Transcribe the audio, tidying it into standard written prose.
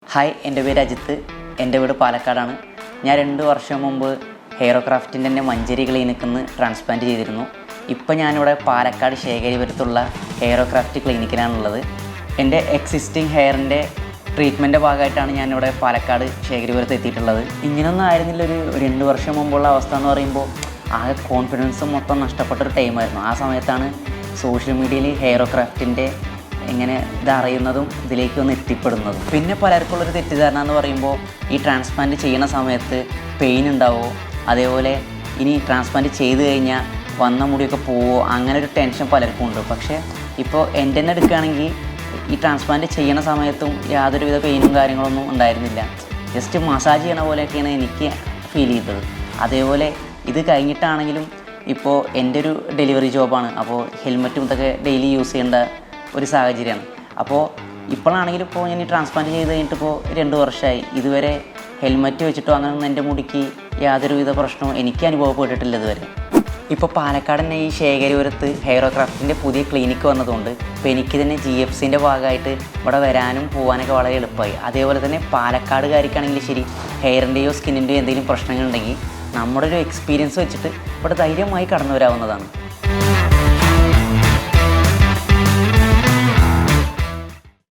Hi, എൻ്റെ പേര് അജിത്ത്. എൻ്റെ വീട് പാലക്കാടാണ്. ഞാൻ 2 വർഷം മുമ്പ് ഹെയറോക്രാഫ്റ്റിൻ്റെ തന്നെ മഞ്ചേരി ക്ലിനിക്കിൽ നിന്ന് ട്രാൻസ്പ്ലാന്റ് ചെയ്തിരുന്നു. ഇപ്പോൾ ഞാനിവിടെ പാലക്കാട് ശേഖരിപുരത്തുള്ള ഹെയറോക്രാഫ്റ്റ് ക്ലിനിക്കിലാണുള്ളത്. എൻ്റെ എക്സിസ്റ്റിംഗ് ഹെയറിൻ്റെ ട്രീറ്റ്മെൻറ്റിൻ്റെ ഭാഗമായിട്ടാണ് ഞാനിവിടെ പാലക്കാട് ശേഖരിപുരത്ത് എത്തിയിട്ടുള്ളത്. ഇങ്ങനെയൊന്നും ആയിരുന്നില്ല ഒരു 2 വർഷം മുമ്പുള്ള അവസ്ഥ എന്ന് പറയുമ്പോൾ. ആകെ കോൺഫിഡൻസ് മൊത്തം നഷ്ടപ്പെട്ടൊരു ടൈമായിരുന്നു. ആ സമയത്താണ് സോഷ്യൽ മീഡിയയിൽ ഹെയറോക്രാഫ്റ്റിൻ്റെ ഇങ്ങനെ ഇതറിയുന്നതും ഇതിലേക്ക് ഒന്ന് എത്തിപ്പെടുന്നതും. പിന്നെ പലർക്കുള്ളൊരു തെറ്റിദ്ധാരണ എന്ന് പറയുമ്പോൾ ഈ ട്രാൻസ്പ്ലാന്റ് ചെയ്യുന്ന സമയത്ത് പെയിൻ ഉണ്ടാവുമോ, അതേപോലെ ഇനി ട്രാൻസ്പ്ലാന്റ് ചെയ്ത് കഴിഞ്ഞാൽ വന്ന മുടിയൊക്കെ പോവോ, അങ്ങനെ ഒരു ടെൻഷൻ പലർക്കും ഉണ്ട്. പക്ഷേ ഇപ്പോൾ എൻ്റെ തന്നെ എടുക്കുകയാണെങ്കിൽ ഈ ട്രാൻസ്പ്ലാന്റ് ചെയ്യുന്ന സമയത്തും യാതൊരുവിധ പെയിനും കാര്യങ്ങളൊന്നും ഉണ്ടായിരുന്നില്ല. ജസ്റ്റ് മസാജ് ചെയ്യണ പോലെയൊക്കെയാണ് എനിക്ക് ഫീൽ ചെയ്തത്. അതേപോലെ ഇത് കഴിഞ്ഞിട്ടാണെങ്കിലും ഇപ്പോൾ എൻ്റെ ഒരു ഡെലിവറി ജോബാണ്. അപ്പോൾ ഹെൽമറ്റും ഇതൊക്കെ ഡെയിലി യൂസ് ചെയ്യേണ്ട ഒരു സാഹചര്യമാണ്. അപ്പോൾ ഇപ്പോഴാണെങ്കിലും ഇപ്പോൾ ഞാൻ ഈ ട്രാൻസ്പ്ലാന്റ് ചെയ്ത് കഴിഞ്ഞിട്ടിപ്പോൾ 2 വർഷമായി. ഇതുവരെ ഹെൽമറ്റ് വെച്ചിട്ടോ അങ്ങനെയൊന്നും എൻ്റെ മുടിക്ക് യാതൊരുവിധ പ്രശ്നവും എനിക്ക് അനുഭവപ്പെട്ടിട്ടില്ല ഇതുവരെ. ഇപ്പോൾ പാലക്കാട് തന്നെ ഈ ശേഖരിപുരത്ത് ഹെയറോക്രാഫ്റ്റിൻ്റെ പുതിയ ക്ലിനിക്ക് വന്നതുകൊണ്ട് ഇപ്പോൾ എനിക്ക് തന്നെ GFCൻ്റെ ഭാഗമായിട്ട് ഇവിടെ വരാനും പോകാനൊക്കെ വളരെ എളുപ്പമായി. അതേപോലെ തന്നെ പാലക്കാടുകാർക്കാണെങ്കിലും ശരി, ഹെയറിൻ്റെയോ സ്കിന്നിൻ്റെയോ എന്തെങ്കിലും പ്രശ്നങ്ങളുണ്ടെങ്കിൽ നമ്മുടെ ഒരു എക്സ്പീരിയൻസ് വെച്ചിട്ട് ഇവിടെ ധൈര്യമായി കടന്നു വരാവുന്നതാണ്.